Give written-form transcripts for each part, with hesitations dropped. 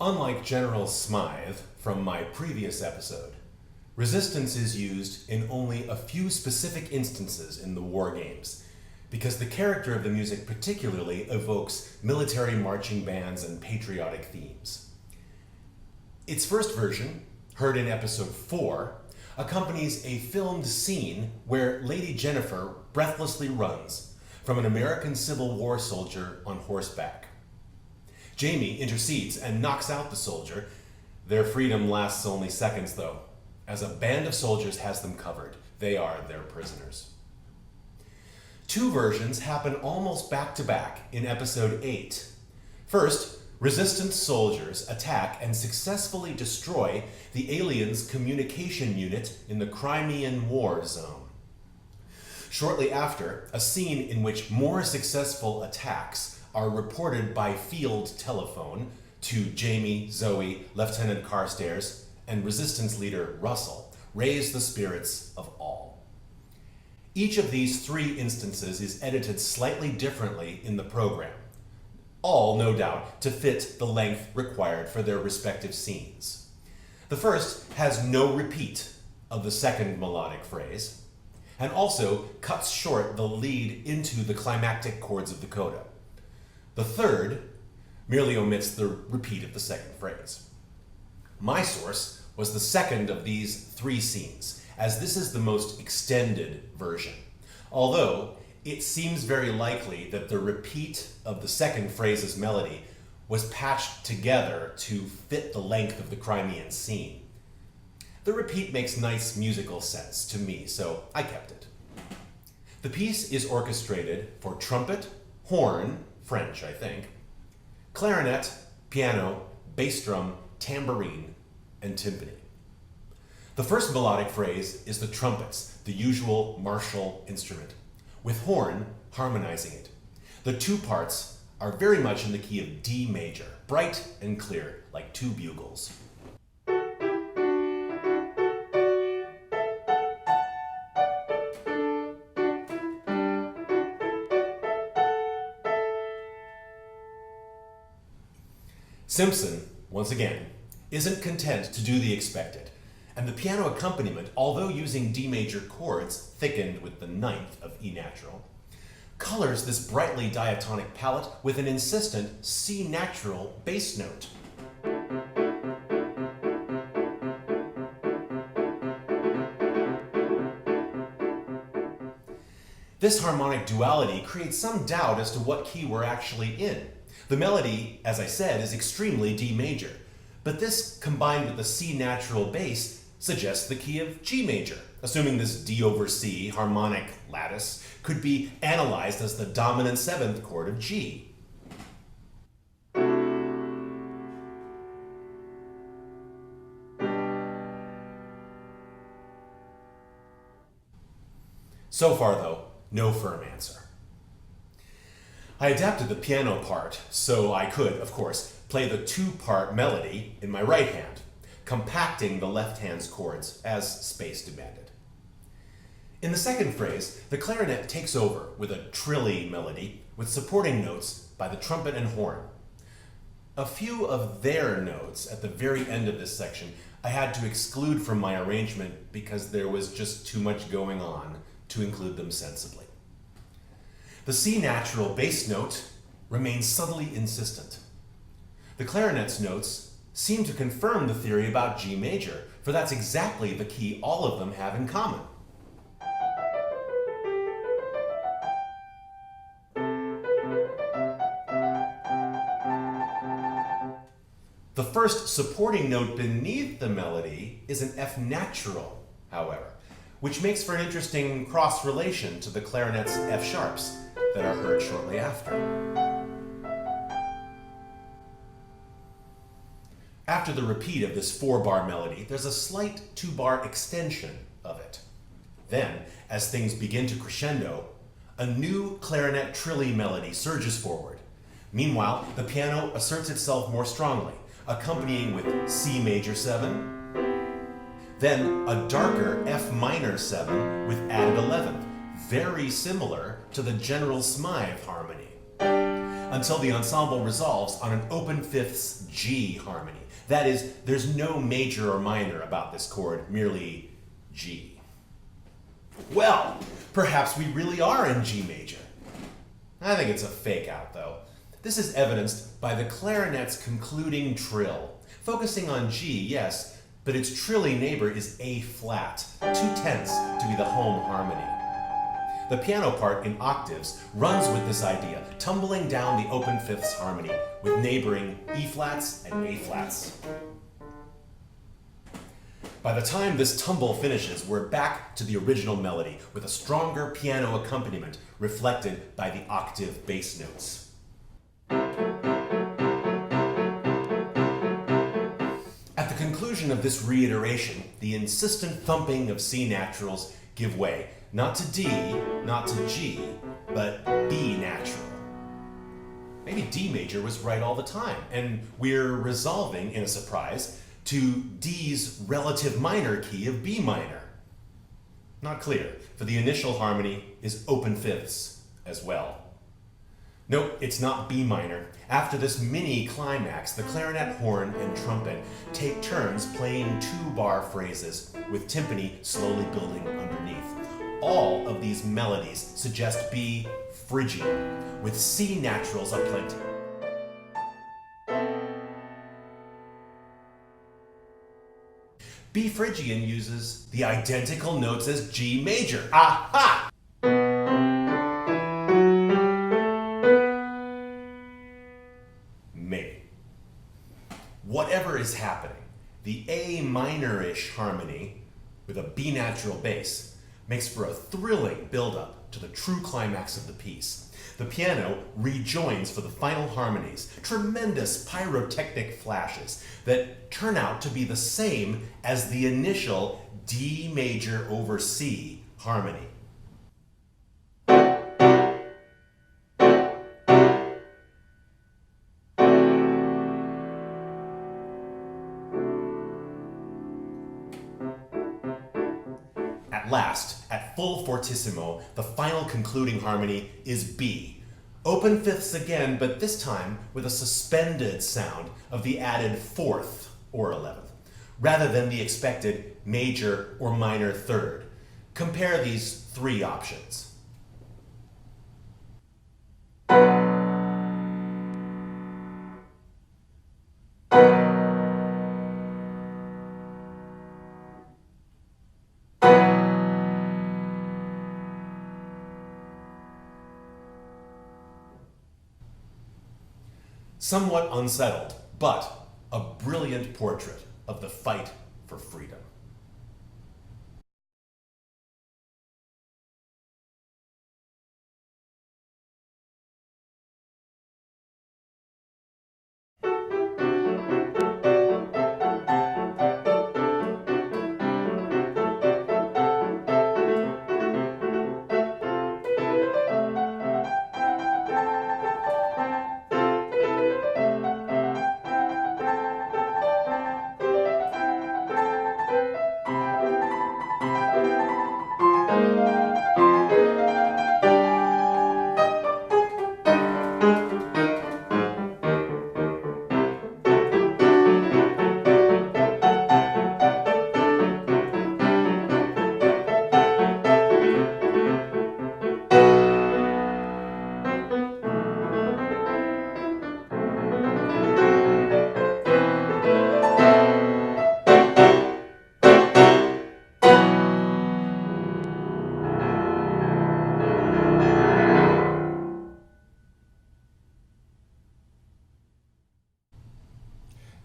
Unlike General Smythe from my previous episode, resistance is used in only a few specific instances in the war games, because the character of the music particularly evokes military marching bands and patriotic themes. Its first version, heard in episode 4, accompanies a filmed scene where Lady Jennifer breathlessly runs from an American Civil War soldier on horseback. Jamie intercedes and knocks out the soldier. Their freedom lasts only seconds, though, as a band of soldiers has them covered. They are their prisoners. Two versions happen almost back to back in episode 8. First, resistance soldiers attack and successfully destroy the aliens' communication unit in the Crimean War zone. Shortly after, a scene in which more successful attacks are reported by field telephone to Jamie, Zoe, Lieutenant Carstairs, and resistance leader Russell raise the spirits of all. Each of these three instances is edited slightly differently in the program, all, no doubt, to fit the length required for their respective scenes. The first has no repeat of the second melodic phrase, and also cuts short the lead into the climactic chords of the coda. The third merely omits the repeat of the second phrase. My source was the second of these three scenes, as this is the most extended version, although it seems very likely that the repeat of the second phrase's melody was patched together to fit the length of the Crimean scene. The repeat makes nice musical sense to me, so I kept it. The piece is orchestrated for trumpet, horn, French, I think, clarinet, piano, bass drum, tambourine, and timpani. The first melodic phrase is the trumpets, the usual martial instrument, with horn harmonizing it. The two parts are very much in the key of D major, bright and clear, like two bugles. Simpson, once again, isn't content to do the expected, and the piano accompaniment, although using D major chords thickened with the ninth of E natural, colors this brightly diatonic palette with an insistent C natural bass note. This harmonic duality creates some doubt as to what key we're actually in. The melody, as I said, is extremely D major, but this combined with the C natural bass suggests the key of G major, assuming this D over C harmonic lattice could be analyzed as the dominant seventh chord of G. So far, though, no firm answer. I adapted the piano part so I could, of course, play the two-part melody in my right hand, compacting the left hand's chords as space demanded. In the second phrase, the clarinet takes over with a trilly melody with supporting notes by the trumpet and horn. A few of their notes at the very end of this section I had to exclude from my arrangement because there was just too much going on to include them sensibly. The C natural bass note remains subtly insistent. The clarinet's notes seem to confirm the theory about G major, for that's exactly the key all of them have in common. The first supporting note beneath the melody is an F natural, however, which makes for an interesting cross-relation to the clarinet's F sharps that are heard shortly after. After the repeat of this 4-bar melody, there's a slight 2-bar extension of it. Then, as things begin to crescendo, a new clarinet trilly melody surges forward. Meanwhile, the piano asserts itself more strongly, accompanying with C major 7, then a darker F minor 7 with added 11th, very similar to the General Smythe harmony. until the ensemble resolves on an open fifths G harmony. That is, there's no major or minor about this chord, merely G. Well, perhaps we really are in G major. I think it's a fake out, though. This is evidenced by the clarinet's concluding trill. Focusing on G, yes, but its trilly neighbor is A flat, 2/10 to be the home harmony. The piano part in octaves runs with this idea, tumbling down the open fifths harmony with neighboring E flats and A flats. By the time this tumble finishes, we're back to the original melody with a stronger piano accompaniment reflected by the octave bass notes. At the conclusion of this reiteration, the insistent thumping of C naturals give way, not to D, not to G, but B natural. Maybe D major was right all the time, and we're resolving, in a surprise, to D's relative minor key of B minor. Not clear, for the initial harmony is open fifths as well. Nope, it's not B minor. After this mini climax, the clarinet, horn, and trumpet take turns playing two-bar phrases, with timpani slowly building underneath. All of these melodies suggest B Phrygian, with C naturals aplenty. B Phrygian uses the identical notes as G major. Aha! Maybe. Whatever is happening, the A minor-ish harmony with a B natural bass makes for a thrilling build-up to the true climax of the piece. The piano rejoins for the final harmonies, tremendous pyrotechnic flashes that turn out to be the same as the initial D major over C harmony. At last, at full fortissimo, the final concluding harmony is B. Open fifths again, but this time with a suspended sound of the added fourth or 11th, rather than the expected major or minor third. Compare these three options. Somewhat unsettled, but a brilliant portrait of the fight for freedom.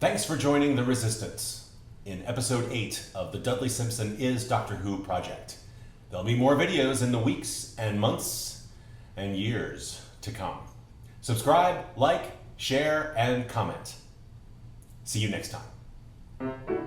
Thanks for joining The Resistance in episode 8 of the Dudley Simpson Is Doctor Who project. There'll be more videos in the weeks and months and years to come. Subscribe, like, share, and comment. See you next time.